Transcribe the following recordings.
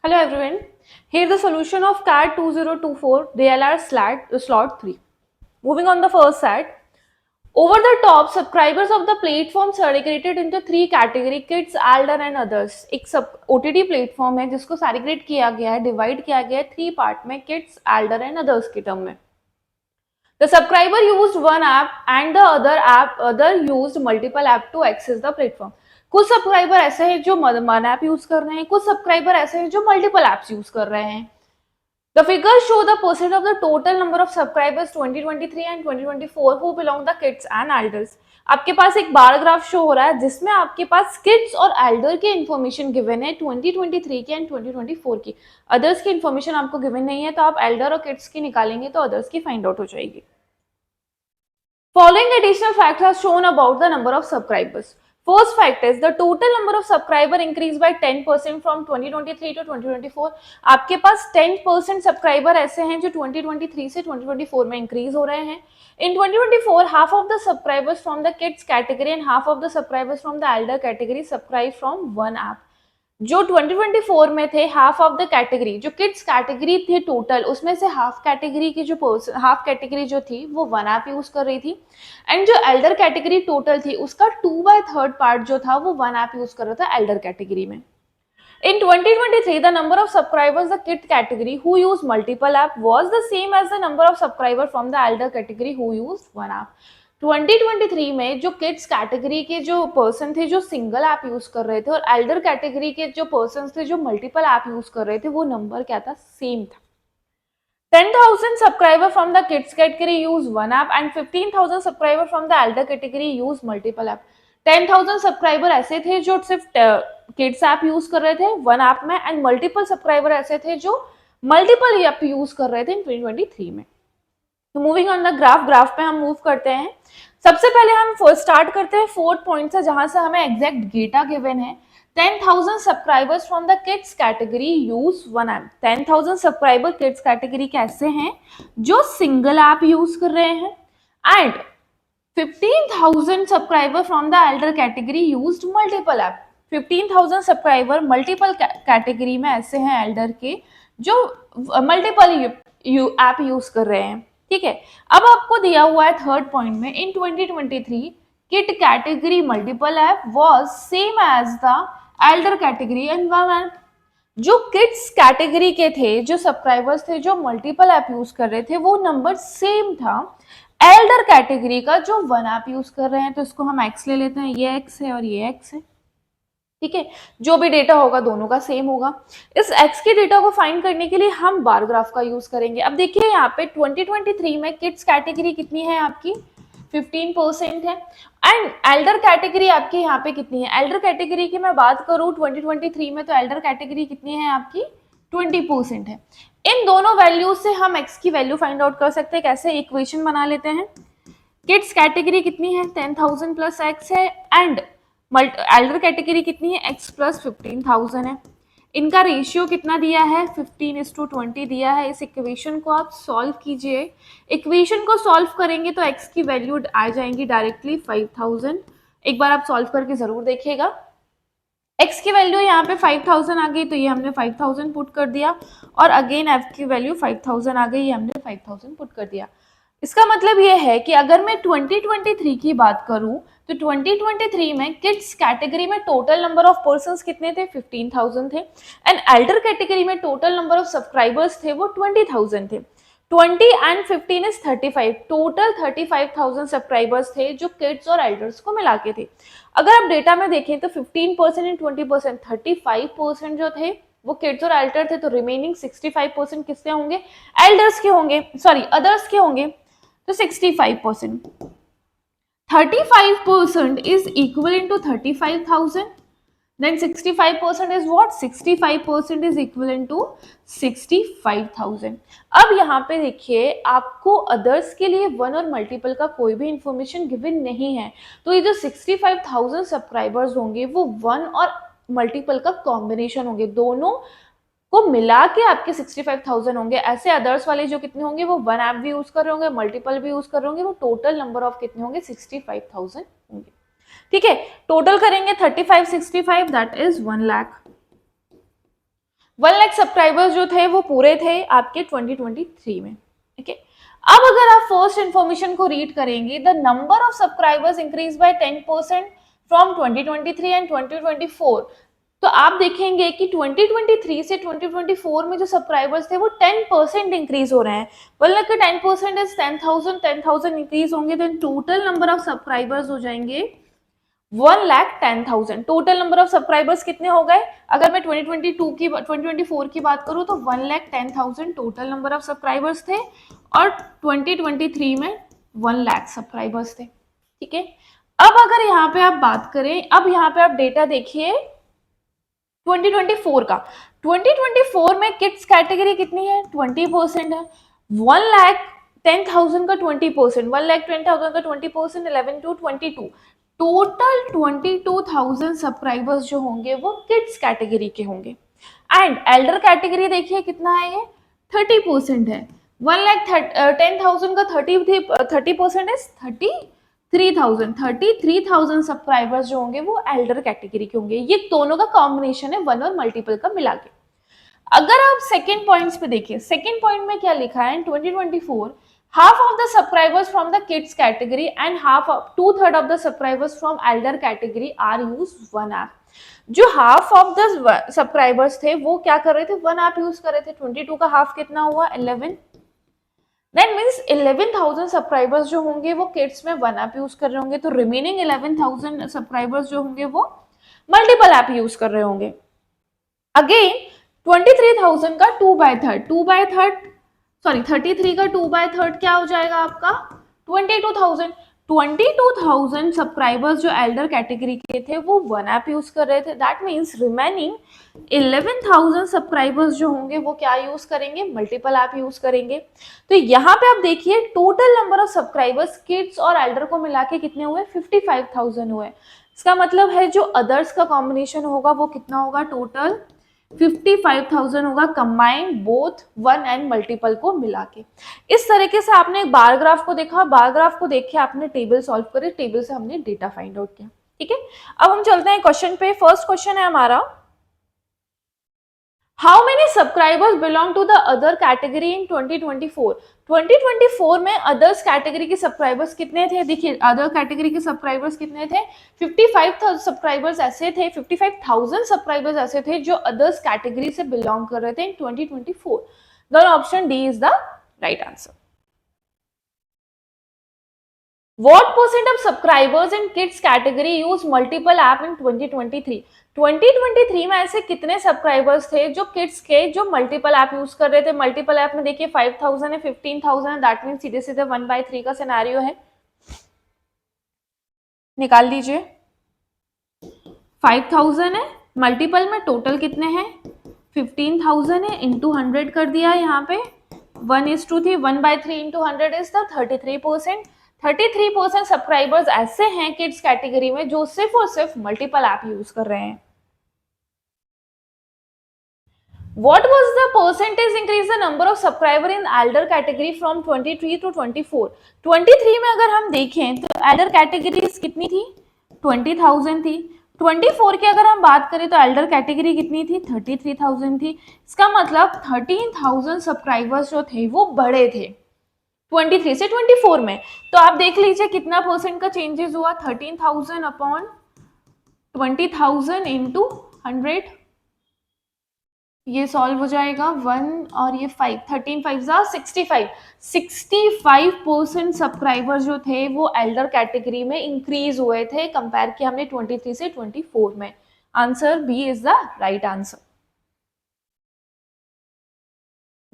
Hello everyone. Here the solution of CAT 2024 DLR slot 3. Moving on the first set. Over the top, subscribers of the platform segregated into three category: kids, elder and others. एक सब OTT platform है जिसको segregate किया गया है, divide किया गया है थ्री पार्ट में, किड्स, एल्डर एंड अदर्स के टर्म में. The subscriber used one app and the other used multiple app to access the platform. कुछ सब्सक्राइबर ऐसे हैं जो वन ऐप यूज कर रहे हैं, कुछ सब्सक्राइबर ऐसे हैं जो मल्टीपल एप्स यूज कर रहे हैं. The figures show the percent of the total number of subscribers 2023 and 2024 who belong the kids and elders. आपके पास एक बार ग्राफ शो हो रहा है जिसमें आपके पास किड्स और एल्डर की इन्फॉर्मेशन गिवन है 2023 की एंड 2024 की. अदर्स की इन्फॉर्मेशन आपको गिवन नहीं है तो आप एल्डर और किड्स की निकालेंगे तो अदर्स की फाइंड आउट हो जाएगी. Following additional facts are shown about the number of subscribers. First fact is the total number of subscriber increased by 10% from 2023 to 2024. आपके पास 10% सब्सक्राइबर ऐसे हैं जो 2023 से 2024 में इंक्रीज हो रहे हैं. In 2024, half of the subscribers from the kids category and half of the subscribers from the elder category subscribe from one app. जो 2024 में थे हाफ ऑफ द कैटेगरी, जो किड्स कैटेगरी थे टोटल, उसमें से हाफ कैटेगरी की जो half category जो थी वो वन ऐप यूज कर रही थी एंड जो एल्डर कैटेगरी टोटल थी उसका 2/3 पार्ट जो था वो वन ऐप यूज कर रहा था एल्डर कैटेगरी में. In 2023, the number of subscribers the kid category who use multiple app was the same as the number of subscriber from the elder category who use one app. 2023 में जो kids category के जो person थे जो single app use कर रहे थे और एल्डर कैटेगरी के जो पर्सन थे जो मल्टीपल ऐप यूज कर रहे थे वो नंबर क्या था, सेम था. 10,000 subscriber from the kids category use one app and 15,000 subscriber from the elder category use multiple app. 10,000 subscriber ऐसे थे जो सिर्फ किड्स ऐप यूज कर रहे थे वन ऐप में एंड मल्टीपल सब्सक्राइबर ऐसे थे जो मल्टीपल ऐप यूज कर रहे थे इन 2023 में. तो मूविंग ऑन द ग्राफ पे हम मूव करते हैं. सबसे पहले हम स्टार्ट करते हैं फोर्थ पॉइंट से जहां से हमें एग्जैक्ट डेटा गिवन है. 10,000 subscribers from the kids category use one app. 10,000 subscriber kids category के ऐसे हैं जो सिंगल ऐप यूज कर रहे हैं and 15,000 subscriber from the elder category used multiple app. 15,000 subscriber multiple category में ऐसे हैं एल्डर के जो मल्टीपल ऐप यूज कर रहे हैं. ठीक है, अब आपको दिया हुआ है थर्ड पॉइंट में in 2023 kid category multiple app was same as the elder category and one app. जो किड्स कैटेगरी के थे जो सब्सक्राइबर्स थे जो मल्टीपल ऐप यूज कर रहे थे वो नंबर सेम था एल्डर कैटेगरी का जो वन ऐप यूज कर रहे हैं. तो इसको हम एक्स ले लेते हैं, ये एक्स है और ये एक्स है. ठीक है, जो भी डेटा होगा दोनों का सेम होगा. इस x के डेटा को फाइंड करने के लिए हम बार ग्राफ का यूज करेंगे. अब देखिए यहाँ पे 2023 में किड्स कैटेगरी कितनी है आपकी, 15% है एंड एल्डर कैटेगरी आपकी यहाँ पे कितनी है. एल्डर कैटेगरी की मैं बात करूँ 2023 में तो एल्डर कैटेगरी कितनी है आपकी, 20% है. इन दोनों वैल्यूज से हम x की वैल्यू फाइंड आउट कर सकते हैं. कैसे, इक्वेशन बना लेते हैं. किड्स कैटेगरी कितनी है, 10,000 प्लस x है एंड एल्डर कैटेगरी कितनी है, x प्लस 15,000 है. इनका रेशियो कितना दिया है, 15:20 दिया है. इस इक्वेशन को आप सॉल्व कीजिए. इक्वेशन को सॉल्व करेंगे तो x की वैल्यू आ जाएंगी डायरेक्टली 5,000. एक बार आप सॉल्व करके जरूर देखिएगा. x की वैल्यू यहाँ पे 5,000 आ गई तो ये हमने 5,000 पुट कर दिया और अगेन f की वैल्यू 5,000 आ गई, ये हमने 5,000 पुट कर दिया. इसका मतलब ये है कि अगर मैं 2023 की बात करूं तो 2023 में किड्स कैटेगरी में टोटल नंबर ऑफ पर्संस कितने थे, 15,000 थे एंड एल्डर कैटेगरी में टोटल नंबर ऑफ सब्सक्राइबर्स थे वो 20,000 थे. 20 एंड 15 इज 35, टोटल 35,000 सब्सक्राइबर्स थे जो किड्स और एल्डर्स को मिला के थे. अगर आप डेटा में देखें तो 15% एंड 20%, 35% जो थे वो किड्स और एल्डर थे तो रिमेनिंग 65% किसके होंगे, एल्डर्स के होंगे, सॉरी अदर्स के होंगे. तो 65%, 35% is equivalent to 35,000. Then 65% is what? 65% is equivalent to 65,000. अब यहाँ पे देखिए आपको अदर्स के लिए वन और मल्टीपल का कोई भी इंफॉर्मेशन गिवन नहीं है. तो ये जो 65,000 सब्सक्राइबर्स होंगे वो वन और मल्टीपल का कॉम्बिनेशन होंगे, दोनों को मिला के आपके 65,000 होंगे. ऐसे अदर्स वाले जो कितने होंगे वो वन ऐप भी यूज कर रहे होंगे, मल्टीपल भी यूज कर रहे होंगे, वो टोटल नंबर ऑफ कितने होंगे, 65,000 होंगे. ठीक है, टोटल करेंगे 35 65 that is 1 lakh. 1 lakh subscribers जो थे वो पूरे थे आपके 2023 में। ओके, अब अगर आप फर्स्ट इंफॉर्मेशन को रीड करेंगे, the number of subscribers increase by 10% from 2023 and 2024, तो आप देखेंगे कि 2023 से 2024 में जो सब्सक्राइबर्स थे वो 10% इंक्रीज हो रहे हैं। मतलब कि 10% इज 10,000, 10,000 इंक्रीज होंगे, then total number of subscribers हो जाएंगे 1,10,000। टोटल नंबर ऑफ सब्सक्राइबर्स कितने हो गए? अगर मैं 2024 की बात करूं तो 1,10,000 टोटल नंबर ऑफ सब्सक्राइबर्स थे और 2023 में 1 लाख सब्सक्राइबर्स थे। ठीक है, अब अगर यहाँ पे आप बात करें, अब यहाँ पे आप डेटा देखिए 2024 का। 2024 में किड्स कैटेगरी कितनी है? 20% है। 1,10,000 का 20%, 1,10,000 का 20%, 11 to 22, टोटल 22,000 सब्सक्राइबर्स जो होंगे वो किड्स कैटेगरी के होंगे। एंड एल्डर कैटेगरी देखिए कितना है, ये 30% है। 1,10,000 का 30% है 33,000 सब्सक्राइबर्स जो होंगे वो एल्डर कैटेगरी के होंगे। ये दोनों का कॉम्बिनेशन है, वन और मल्टीपल का मिला के। अगर आप सेकेंड पॉइंट्स पे देखिए, सेकेंड पॉइंट में क्या लिखा है, इन 2024 half of the subscribers from the kids category and two-third of the subscribers from elder category are use one app। जो हाफ ऑफ द सब्सक्राइबर्स थे वो क्या कर रहे थे? वन ऐप यूज कर रहे थे। 22 का हाफ कितना हुआ? 11। दैट मीन्स 11,000 सब्सक्राइबर्स जो होंगे वो किड्स में वन ऐप यूज कर रहे होंगे, तो रिमेनिंग 11,000 सब्सक्राइबर्स जो होंगे वो मल्टीपल ऐप यूज कर रहे होंगे। अगेन 23,000 का 33 का 2/3 क्या हो जाएगा आपका? 22,000। 22,000 सब्सक्राइबर्स जो एल्डर कैटेगरी के थे वो वन ऐप यूज कर रहे थे। दैट मीन्स रिमेनिंग 11,000 सब्सक्राइबर्स जो होंगे वो क्या यूज करेंगे? मल्टीपल ऐप यूज करेंगे। तो यहाँ पे आप देखिए total number of subscribers kids और एल्डर को मिला के कितने हुए? 55,000 हुए। इसका मतलब है जो अदर्स का कॉम्बिनेशन होगा वो कितना होगा? टोटल 55,000 होगा, combined both one and multiple को मिला के। इस तरीके से आपने एक बार ग्राफ को देखा, बार ग्राफ को देख के आपने टेबल सॉल्व करे, टेबल से हमने डेटा फाइंड आउट किया। ठीक है, अब हम चलते हैं क्वेश्चन पे। फर्स्ट क्वेश्चन है हमारा, how many subscribers belong to the other category in 2024। 2024 में अदर्स कैटेगरी के सब्सक्राइबर्स कितने थे? देखिए अदर कैटेगरी के सब्सक्राइबर्स कितने थे? 55,000 सब्सक्राइबर्स ऐसे थे, 55,000 सब्सक्राइबर्स ऐसे थे जो अदर्स कैटेगरी से बिलोंग कर रहे थे इन 2024। The option D is the right answer. What percent of subscribers in kids category use multiple app in 2023? 2023 में ऐसे कितने सब्सक्राइबर्स थे जो किड्स के जो मल्टीपल ऐप यूज कर रहे थे? मल्टीपल ऐप में देखिए 5,000 है, 15,000 है, दैट मीन सीधे सीधे 1/3 का सिनेरियो है। निकाल लीजिए। 5,000 है, मल्टीपल में टोटल कितने हैं? 15,000 है, इंटू 100 कर दिया यहाँ पे। 1:3, 1/3 इंटू 100 इज द 33%। 33% सब्सक्राइबर्स ऐसे हैं किड्स कैटेगरी में जो सिर्फ और सिर्फ मल्टीपल ऐप यूज कर रहे हैं। What was the percentage increase the number of subscriber in elder category from 23 to 24? 23 में अगर हम देखें तो elder categories कितनी थी? 20,000 थी। 24 की अगर हम बात करें तो एल्डर कैटेगरी कितनी थी? 33,000 थी। इसका मतलब 13,000 सब्सक्राइबर्स जो थे वो बड़े थे 23 से 24 में। तो आप देख लीजिए कितना परसेंट का चेंजेस हुआ? 13,000 अपॉन 20,000 इंटू 100, ये सॉल्व हो जाएगा 1 और ये 5, 13 5 65। 65% सब्सक्राइबर जो थे वो एल्डर कैटेगरी में इंक्रीज हुए थे, कंपेयर किया हमने 23 से 24 में। Answer B is the right answer.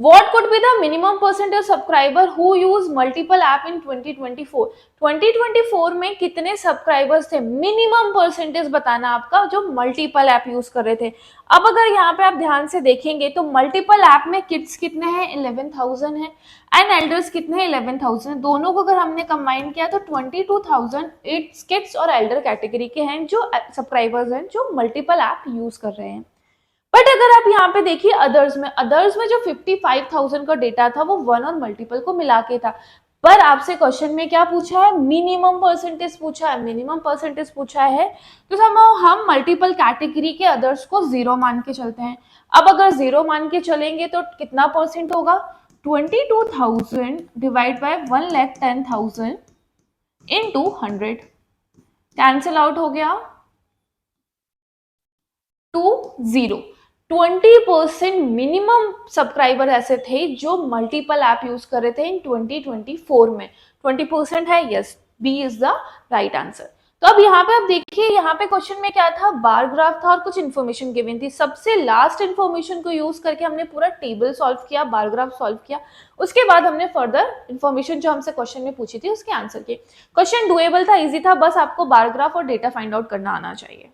What could be the minimum percentage subscriber who use multiple app in 2024? 2024 में कितने सब्सक्राइबर्स थे? मिनिमम परसेंटेज बताना आपका जो मल्टीपल ऐप यूज कर रहे थे। अब अगर यहाँ पे आप ध्यान से देखेंगे तो मल्टीपल ऐप में किड्स कितने हैं? 11,000 है, एंड एल्डर्स कितने हैं? 11,000। दोनों को अगर हमने कंबाइन किया तो 22,000 किड्स और एल्डर कैटेगरी के हैं जो सब्सक्राइबर्स हैं जो मल्टीपल ऐप यूज कर रहे हैं। बट अगर आप यहाँ पे देखिए अदर्स में जो 55,000 का डेटा था वो वन और मल्टीपल को मिला के था। पर आपसे क्वेश्चन में क्या पूछा है, मिनिमम परसेंटेज पूछा है, मिनिमम परसेंटेज पूछा है, तो हम मल्टीपल कैटेगरी के अदर्स को 0 मान के चलते हैं। अब अगर 0 मान के चलेंगे तो कितना परसेंट होगा, 22,000 divide by 1,10,000 into 100, cancel out हो गया 20। 20% मिनिमम सब्सक्राइबर ऐसे थे जो मल्टीपल ऐप यूज कर रहे थे इन 2024 में। 20% है, yes, B is the right answer. तो अब यहाँ पे आप देखिए, यहाँ पे क्वेश्चन में क्या था, बार ग्राफ था और कुछ इन्फॉर्मेशन गिवन थी। सबसे लास्ट इन्फॉर्मेशन को यूज करके हमने पूरा टेबल सॉल्व किया, बार ग्राफ सॉल्व किया, उसके बाद हमने फर्दर इन्फॉर्मेशन जो हमसे क्वेश्चन में पूछी थी उसके आंसर किए। क्वेश्चन डुएबल था, इजी था, बस आपको बार ग्राफ और डेटा फाइंड आउट करना आना चाहिए।